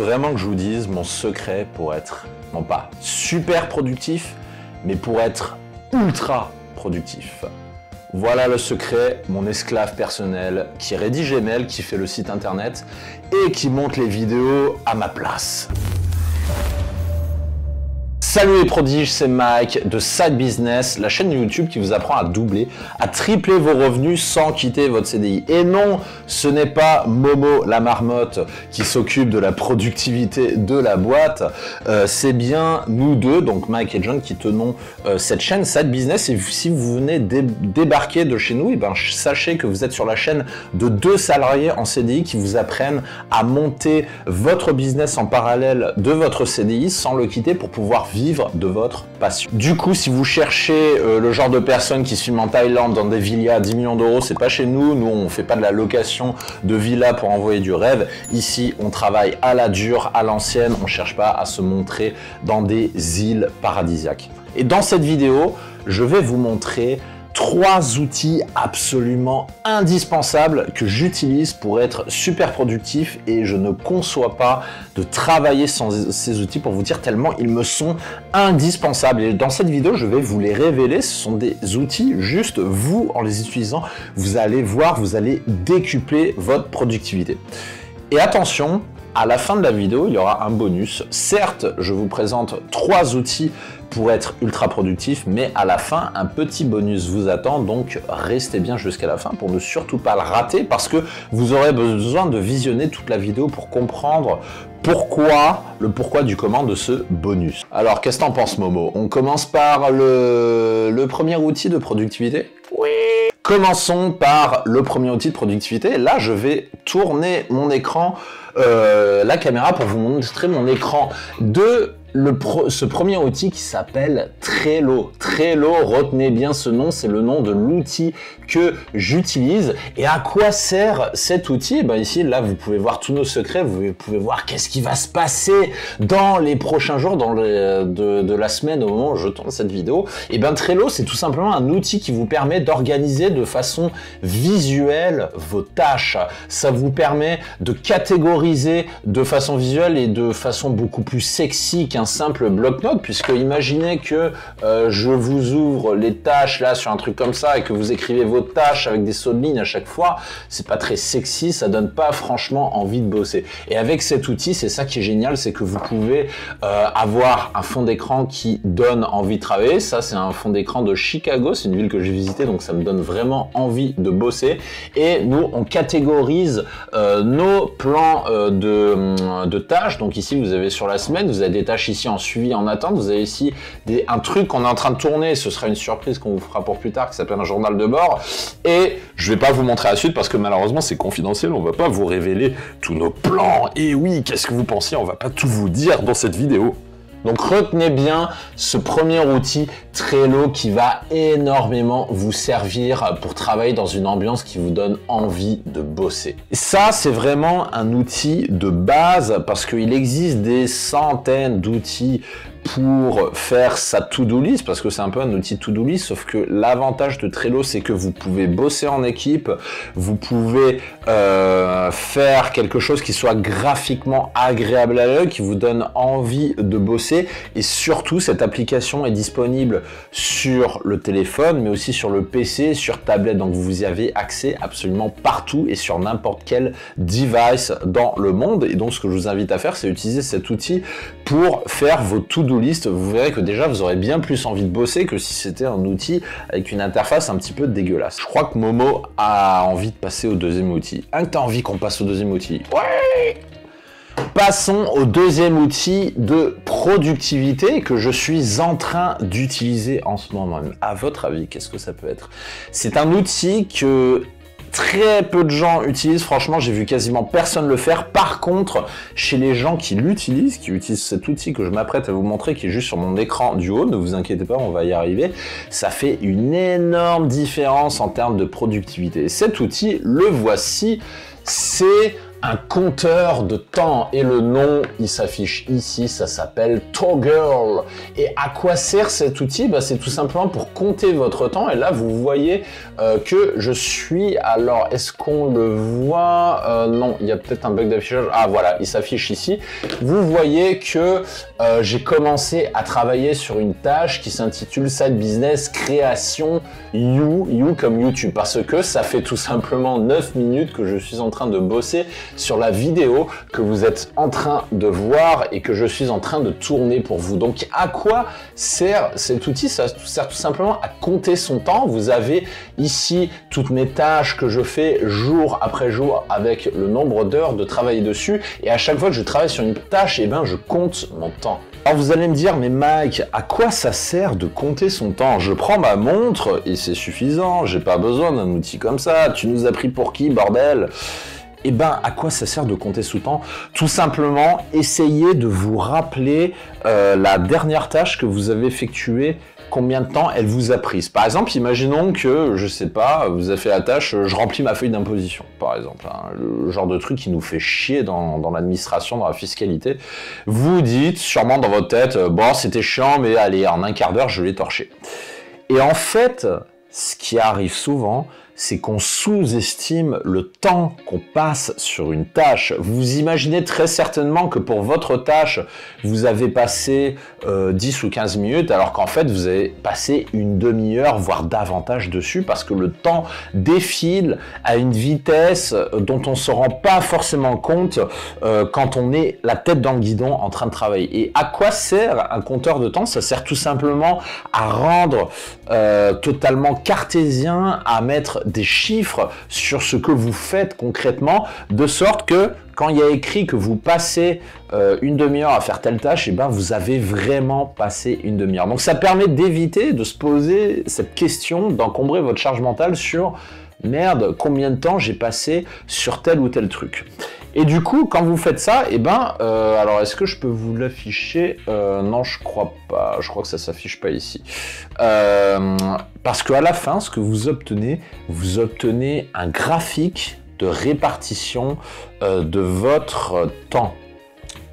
vraiment que je vous dise mon secret pour être, non pas super productif, mais pour être ultra productif. Voilà le secret, mon esclave personnel qui rédige les mails, qui fait le site internet et qui monte les vidéos à ma place. Salut les prodiges, c'est Mike de Side Business, la chaîne YouTube qui vous apprend à doubler, à tripler vos revenus sans quitter votre CDI. Et non, ce n'est pas Momo la marmotte qui s'occupe de la productivité de la boîte, c'est bien nous deux, donc Mike et John, qui tenons cette chaîne Side Business. Et si vous venez débarquer de chez nous, et ben, sachez que vous êtes sur la chaîne de 2 salariés en CDI qui vous apprennent à monter votre business en parallèle de votre CDI sans le quitter pour pouvoir vivre de votre passion. Du coup, si vous cherchez le genre de personnes qui se filment en Thaïlande dans des villas à 10 millions d'euros, c'est pas chez nous. Nous, on fait pas de la location de villas pour envoyer du rêve. Ici, on travaille à la dure, à l'ancienne. On cherche pas à se montrer dans des îles paradisiaques. Et dans cette vidéo, je vais vous montrer 3 outils absolument indispensables que j'utilise pour être super productif, et je ne conçois pas de travailler sans ces outils, pour vous dire tellement ils me sont indispensables. Et dans cette vidéo, je vais vous les révéler. Ce sont des outils, juste vous, en les utilisant, vous allez voir, vous allez décupler votre productivité. Et attention, à la fin de la vidéo, il y aura un bonus. Certes, je vous présente 3 outils pour être ultra productif, mais à la fin, un petit bonus vous attend, donc restez bien jusqu'à la fin pour ne surtout pas le rater, parce que vous aurez besoin de visionner toute la vidéo pour comprendre le pourquoi du comment de ce bonus. Alors, qu'est-ce que t'en penses, Momo? On commence par le premier outil de productivité? Oui! Commençons par le premier outil de productivité. Là, je vais tourner mon écran, la caméra, pour vous montrer mon écran de ce premier outil qui s'appelle Trello. Trello, retenez bien ce nom, c'est le nom de l'outil que j'utilise. Et à quoi sert cet outil? Ben ici, là, vous pouvez voir tous nos secrets, vous pouvez voir qu'est-ce qui va se passer dans les prochains jours, de la semaine au moment où je tourne cette vidéo. Et ben Trello, c'est tout simplement un outil qui vous permet d'organiser de façon visuelle vos tâches. Ça vous permet de catégoriser de façon visuelle et de façon beaucoup plus sexy qu'un simple bloc-notes, puisque imaginez que je vous ouvre les tâches là sur un truc comme ça et que vous écrivez vos tâches avec des sauts de ligne à chaque fois, c'est pas très sexy, ça donne pas franchement envie de bosser. Et avec cet outil, c'est ça qui est génial, c'est que vous pouvez avoir un fond d'écran qui donne envie de travailler. Ça, c'est un fond d'écran de Chicago, c'est une ville que j'ai visitée, donc ça me donne vraiment envie de bosser. Et nous, on catégorise nos plans de tâches. Donc ici, vous avez sur la semaine, vous avez des tâches ici en suivi, en attente. Vous avez ici un truc qu'on est en train de tourner, ce sera une surprise qu'on vous fera pour plus tard, qui s'appelle un journal de bord. Et je vais pas vous montrer la suite parce que malheureusement c'est confidentiel, on va pas vous révéler tous nos plans. Et oui, qu'est-ce que vous pensiez? On va pas tout vous dire dans cette vidéo. Donc retenez bien ce premier outil Trello qui va énormément vous servir pour travailler dans une ambiance qui vous donne envie de bosser. Ça, c'est vraiment un outil de base parce qu'il existe des centaines d'outils pour faire sa to-do list, parce que c'est un peu un outil to-do list, sauf que l'avantage de Trello, c'est que vous pouvez bosser en équipe, vous pouvez faire quelque chose qui soit graphiquement agréable à l'œil, qui vous donne envie de bosser, et surtout, cette application est disponible sur le téléphone, mais aussi sur le PC, sur tablette, donc vous y avez accès absolument partout et sur n'importe quel device dans le monde. Et donc, ce que je vous invite à faire, c'est utiliser cet outil pour faire vos to-do list. Vous verrez que déjà vous aurez bien plus envie de bosser que si c'était un outil avec une interface un petit peu dégueulasse. Je crois que Momo a envie de passer au deuxième outil. Hein, que t'as envie qu'on passe au deuxième outil? Ouais! Passons au deuxième outil de productivité que je suis en train d'utiliser en ce moment même. À votre avis, qu'est-ce que ça peut être? C'est un outil que très peu de gens utilisent, franchement j'ai vu quasiment personne le faire. Par contre, chez les gens qui l'utilisent, qui utilisent cet outil que je m'apprête à vous montrer, qui est juste sur mon écran du haut, ne vous inquiétez pas, on va y arriver, ça fait une énorme différence en termes de productivité. Et cet outil, le voici, c'est un compteur de temps et le nom il s'affiche ici, ça s'appelle Toggle. Et à quoi sert cet outil? Bah, c'est tout simplement pour compter votre temps et là vous voyez que je suis, alors est-ce qu'on le voit? Non, il y a peut-être un bug d'affichage. Ah voilà, il s'affiche ici. Vous voyez que j'ai commencé à travailler sur une tâche qui s'intitule Side Business Création You comme YouTube, parce que ça fait tout simplement 9 minutes que je suis en train de bosser sur la vidéo que vous êtes en train de voir et que je suis en train de tourner pour vous. Donc à quoi sert cet outil? Ça sert tout simplement à compter son temps. Vous avez ici toutes mes tâches que je fais jour après jour avec le nombre d'heures de travail dessus, et à chaque fois que je travaille sur une tâche, eh ben, je compte mon temps. Alors vous allez me dire, mais Mike, à quoi ça sert de compter son temps? Je prends ma montre et c'est suffisant, j'ai pas besoin d'un outil comme ça. Tu nous as pris pour qui, bordel? Eh ben, à quoi ça sert de compter son temps? Tout simplement, essayez de vous rappeler la dernière tâche que vous avez effectuée, combien de temps elle vous a prise. Par exemple, imaginons que, je sais pas, vous avez fait la tâche, je remplis ma feuille d'imposition, par exemple, hein, le genre de truc qui nous fait chier dans l'administration, dans la fiscalité. Vous dites sûrement dans votre tête, bon, c'était chiant, mais allez, en un quart d'heure, je l'ai torché. Et en fait, ce qui arrive souvent, c'est qu'on sous-estime le temps qu'on passe sur une tâche. Vous imaginez très certainement que pour votre tâche, vous avez passé 10 ou 15 minutes, alors qu'en fait, vous avez passé une demi-heure, voire davantage dessus, parce que le temps défile à une vitesse dont on ne se rend pas forcément compte quand on est la tête dans le guidon en train de travailler. Et à quoi sert un compteur de temps? Ça sert tout simplement à rendre totalement cartésien, à mettre des chiffres sur ce que vous faites concrètement, de sorte que quand il y a écrit que vous passez une demi-heure à faire telle tâche, et ben vous avez vraiment passé une demi-heure. Donc ça permet d'éviter de se poser cette question, d'encombrer votre charge mentale sur merde, combien de temps j'ai passé sur tel ou tel truc. Et du coup, quand vous faites ça, et ben, alors est-ce que je peux vous l'afficher? Non, je crois pas. Je crois que ça s'affiche pas ici. Parce qu'à la fin, ce que vous obtenez un graphique de répartition de votre temps.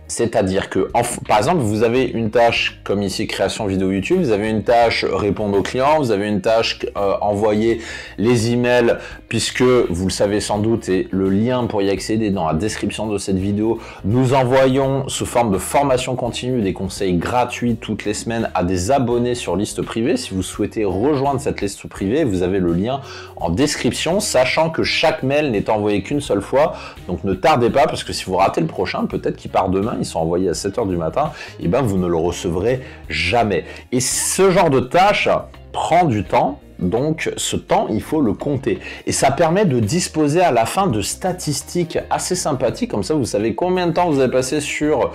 C'est-à-dire que, par exemple, vous avez une tâche comme ici, création vidéo YouTube, vous avez une tâche répondre aux clients, vous avez une tâche envoyer les emails, puisque vous le savez sans doute, et le lien pour y accéder dans la description de cette vidéo, nous envoyons sous forme de formation continue des conseils gratuits toutes les semaines à des abonnés sur liste privée. Si vous souhaitez rejoindre cette liste privée, vous avez le lien en description, sachant que chaque mail n'est envoyé qu'une seule fois, donc ne tardez pas, parce que si vous ratez le prochain, peut-être qu'il part demain, ils sont envoyés à 7 h du matin, et ben vous ne le recevrez jamais. Et ce genre de tâche prend du temps, donc ce temps, il faut le compter. Et ça permet de disposer à la fin de statistiques assez sympathiques, comme ça vous savez combien de temps vous avez passé sur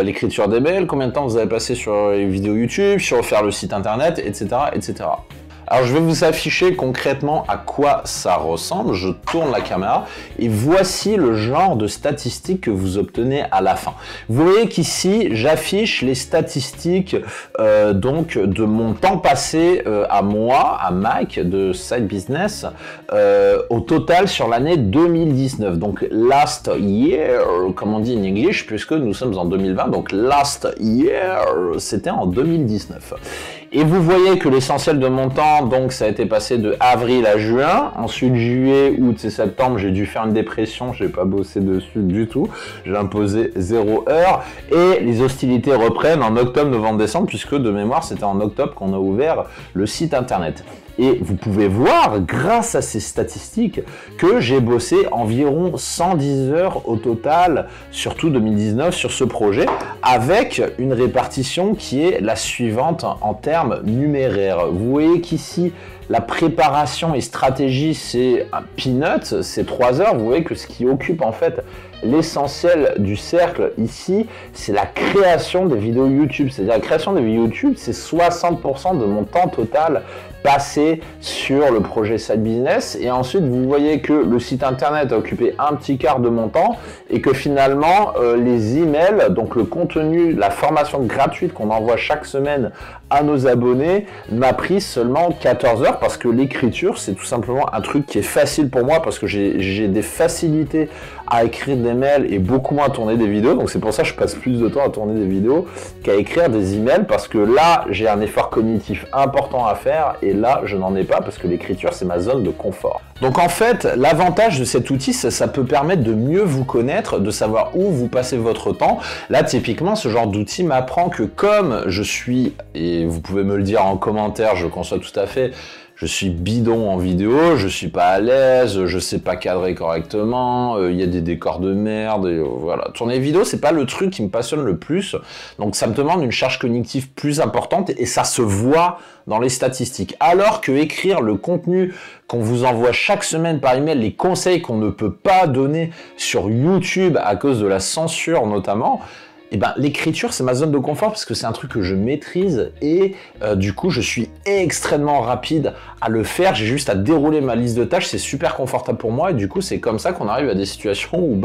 l'écriture des mails, combien de temps vous avez passé sur les vidéos YouTube, sur faire le site internet, etc., etc. Alors je vais vous afficher concrètement à quoi ça ressemble, je tourne la caméra et voici le genre de statistiques que vous obtenez à la fin. Vous voyez qu'ici j'affiche les statistiques donc de mon temps passé à moi, à Mike de Side Business au total sur l'année 2019. Donc last year, comme on dit en English, puisque nous sommes en 2020, donc last year c'était en 2019. Et vous voyez que l'essentiel de mon temps, donc ça a été passé de avril à juin, ensuite juillet, août et septembre, j'ai dû faire une dépression, j'ai pas bossé dessus du tout, j'ai imposé 0 heure, et les hostilités reprennent en octobre, novembre, décembre, puisque de mémoire c'était en octobre qu'on a ouvert le site internet. Et vous pouvez voir, grâce à ces statistiques, que j'ai bossé environ 110 heures au total, surtout 2019, sur ce projet, avec une répartition qui est la suivante en termes numéraires. Vous voyez qu'ici, la préparation et stratégie, c'est un peanut, c'est 3 heures. Vous voyez que ce qui occupe en fait l'essentiel du cercle ici, c'est la création des vidéos YouTube. C'est-à-dire la création des vidéos YouTube, c'est 60% de mon temps total passé sur le projet Side Business. Et ensuite, vous voyez que le site internet a occupé un petit quart de mon temps et que finalement, les emails, donc le contenu, la formation gratuite qu'on envoie chaque semaine à nos abonnés, m'a pris seulement 14 heures parce que l'écriture, c'est tout simplement un truc qui est facile pour moi parce que j'ai des facilités à écrire des mails et beaucoup moins à tourner des vidéos. Donc c'est pour ça que je passe plus de temps à tourner des vidéos qu'à écrire des emails parce que là, j'ai un effort cognitif important à faire et là, je n'en ai pas parce que l'écriture, c'est ma zone de confort. Donc en fait, l'avantage de cet outil, ça peut permettre de mieux vous connaître, de savoir où vous passez votre temps. Là, typiquement, ce genre d'outil m'apprend que comme je suis, et vous pouvez me le dire en commentaire, je le conçois tout à fait, je suis bidon en vidéo, je suis pas à l'aise, je sais pas cadrer correctement, il y a des décors de merde, et voilà. Tourner vidéo, c'est pas le truc qui me passionne le plus, donc ça me demande une charge cognitive plus importante et ça se voit dans les statistiques. Alors que écrire le contenu qu'on vous envoie chaque semaine par email, les conseils qu'on ne peut pas donner sur YouTube à cause de la censure notamment, eh ben, l'écriture, c'est ma zone de confort parce que c'est un truc que je maîtrise et du coup, je suis extrêmement rapide à le faire. J'ai juste à dérouler ma liste de tâches, c'est super confortable pour moi et du coup, c'est comme ça qu'on arrive à des situations où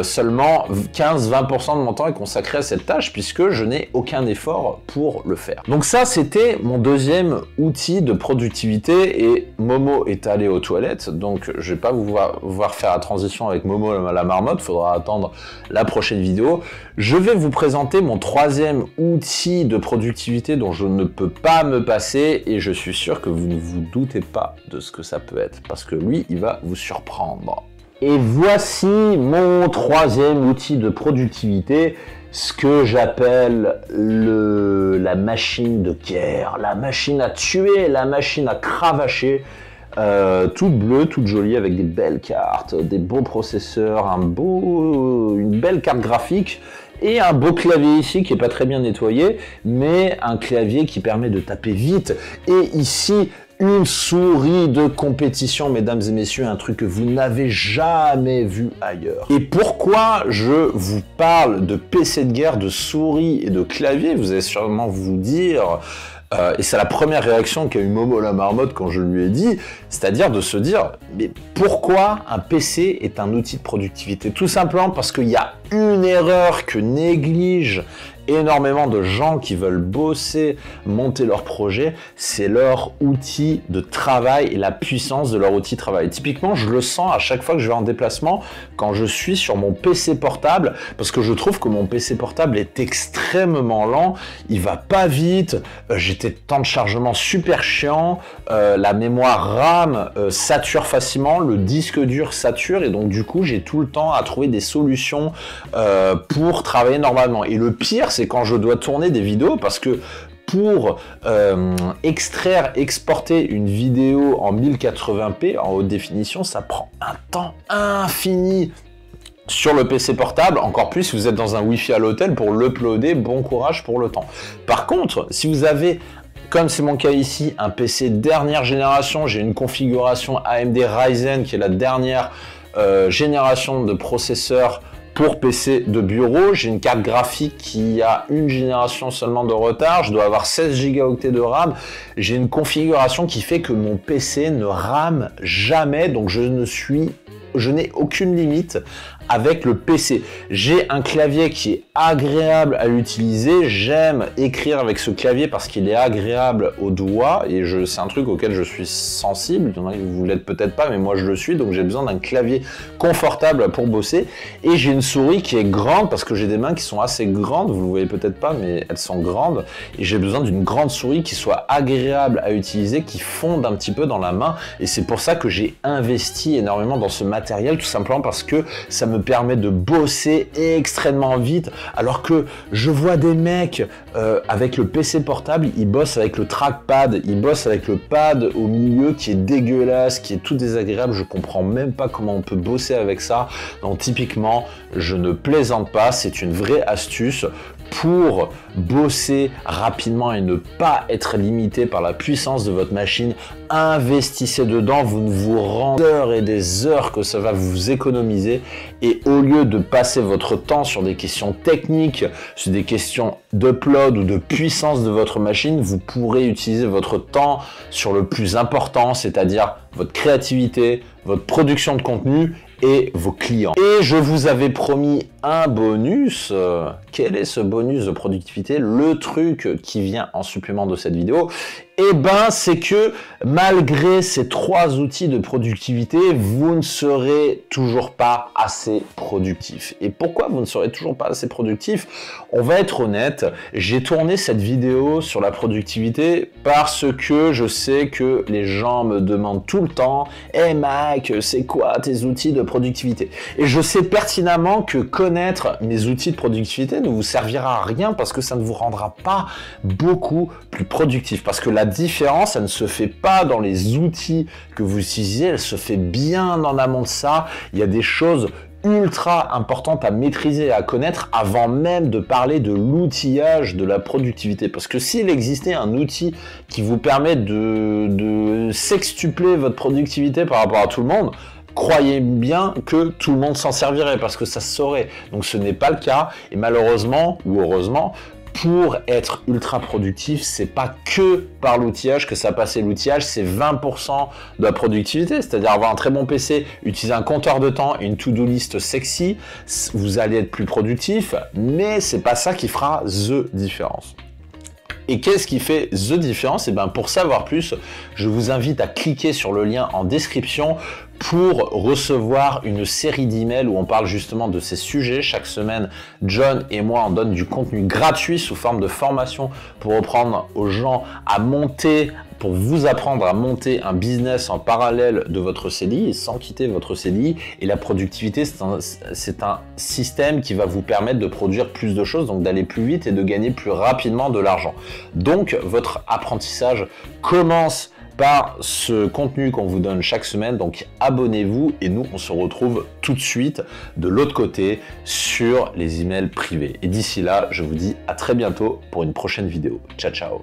seulement 15-20% de mon temps est consacré à cette tâche puisque je n'ai aucun effort pour le faire. Donc ça, c'était mon deuxième outil de productivité et Momo est allé aux toilettes, donc je vais pas vous voir faire la transition avec Momo la marmotte, faudra attendre la prochaine vidéo. Je vais vous présenter mon troisième outil de productivité dont je ne peux pas me passer et je suis sûr que vous ne vous doutez pas de ce que ça peut être parce que lui, il va vous surprendre. Et voici mon troisième outil de productivité, ce que j'appelle la machine de guerre, la machine à tuer, la machine à cravacher. Toute bleue, toute jolie avec des belles cartes, des beaux processeurs, une belle carte graphique et un beau clavier ici qui est pas très bien nettoyé, mais un clavier qui permet de taper vite. Et ici, une souris de compétition, mesdames et messieurs, un truc que vous n'avez jamais vu ailleurs. Et pourquoi je vous parle de PC de guerre, de souris et de clavier, vous allez sûrement vous dire... et c'est la première réaction qu'a eu Momo la marmotte quand je lui ai dit, c'est-à-dire de se dire, mais pourquoi un PC est un outil de productivité? Tout simplement parce qu'il y a une erreur que néglige énormément de gens qui veulent bosser, monter leur projet, c'est leur outil de travail et la puissance de leur outil de travail. Typiquement, je le sens à chaque fois que je vais en déplacement, quand je suis sur mon PC portable, parce que je trouve que mon PC portable est extrêmement lent, il va pas vite, j'ai des temps de chargement super chiant, la mémoire RAM sature facilement, le disque dur sature, et donc du coup, j'ai tout le temps à trouver des solutions pour travailler normalement. Et le pire, c'est quand je dois tourner des vidéos parce que pour exporter une vidéo en 1080p en haute définition, ça prend un temps infini sur le PC portable, encore plus si vous êtes dans un Wi-Fi à l'hôtel pour l'uploader, bon courage pour le temps. Par contre, si vous avez, comme c'est mon cas ici, un PC dernière génération, j'ai une configuration AMD Ryzen qui est la dernière génération de processeurs pour PC de bureau, j'ai une carte graphique qui a une génération seulement de retard, je dois avoir 16 Go de RAM, j'ai une configuration qui fait que mon PC ne rame jamais, donc je n'ai aucune limite avec le PC. J'ai un clavier qui est agréable à utiliser, j'aime écrire avec ce clavier parce qu'il est agréable au doigt et c'est un truc auquel je suis sensible, il y en a qui vous l'êtes peut-être pas mais moi je le suis, donc j'ai besoin d'un clavier confortable pour bosser et j'ai une souris qui est grande parce que j'ai des mains qui sont assez grandes, vous le voyez peut-être pas mais elles sont grandes et j'ai besoin d'une grande souris qui soit agréable à utiliser, qui fonde un petit peu dans la main et c'est pour ça que j'ai investi énormément dans ce matériel, tout simplement parce que ça me permet de bosser extrêmement vite, alors que je vois des mecs avec le PC portable, ils bossent avec le trackpad, ils bossent avec le pad au milieu qui est dégueulasse, qui est tout désagréable, je comprends même pas comment on peut bosser avec ça. Donc typiquement, je ne plaisante pas, c'est une vraie astuce. pour bosser rapidement et ne pas être limité par la puissance de votre machine, investissez dedans, vous ne vous rendez heures et des heures que ça va vous économiser et au lieu de passer votre temps sur des questions techniques, sur des questions d'upload ou de puissance de votre machine, vous pourrez utiliser votre temps sur le plus important, c'est-à-dire votre créativité, votre production de contenu et vos clients. Et je vous avais promis un bonus. Quel est ce bonus de productivité? Le truc qui vient en supplément de cette vidéo, eh ben, c'est que malgré ces 3 outils de productivité, vous ne serez toujours pas assez productif. Et pourquoi vous ne serez toujours pas assez productif? On va être honnête, j'ai tourné cette vidéo sur la productivité parce que je sais que les gens me demandent tout le temps « Hey Mac, c'est quoi tes outils de productivité ?» Et je sais pertinemment que connaître mes outils de productivité ne vous servira à rien parce que ça ne vous rendra pas beaucoup plus productif. Parce que la différence, elle ne se fait pas dans les outils que vous utilisez, elle se fait bien en amont de ça. Il y a des choses ultra importantes à maîtriser et à connaître avant même de parler de l'outillage de la productivité. Parce que s'il existait un outil qui vous permet de sextupler votre productivité par rapport à tout le monde, croyez bien que tout le monde s'en servirait parce que ça se saurait. Donc ce n'est pas le cas et malheureusement ou heureusement, pour être ultra productif, c'est pas que par l'outillage que ça passe. L'outillage, c'est 20% de la productivité, c'est-à-dire avoir un très bon PC, utiliser un compteur de temps, une to-do list sexy, vous allez être plus productif, mais c'est pas ça qui fera the différence. Et qu'est-ce qui fait the différence? Et bien pour savoir plus, je vous invite à cliquer sur le lien en description pour recevoir une série d'emails où on parle justement de ces sujets. Chaque semaine, John et moi, on donne du contenu gratuit sous forme de formation pour apprendre aux gens à monter, pour vous apprendre à monter un business en parallèle de votre CDI et sans quitter votre CDI. Et la productivité, c'est un système qui va vous permettre de produire plus de choses, donc d'aller plus vite et de gagner plus rapidement de l'argent. Donc, votre apprentissage commence par ce contenu qu'on vous donne chaque semaine, donc abonnez-vous et nous on se retrouve tout de suite de l'autre côté sur les emails privés. Et d'ici là, je vous dis à très bientôt pour une prochaine vidéo. Ciao ciao.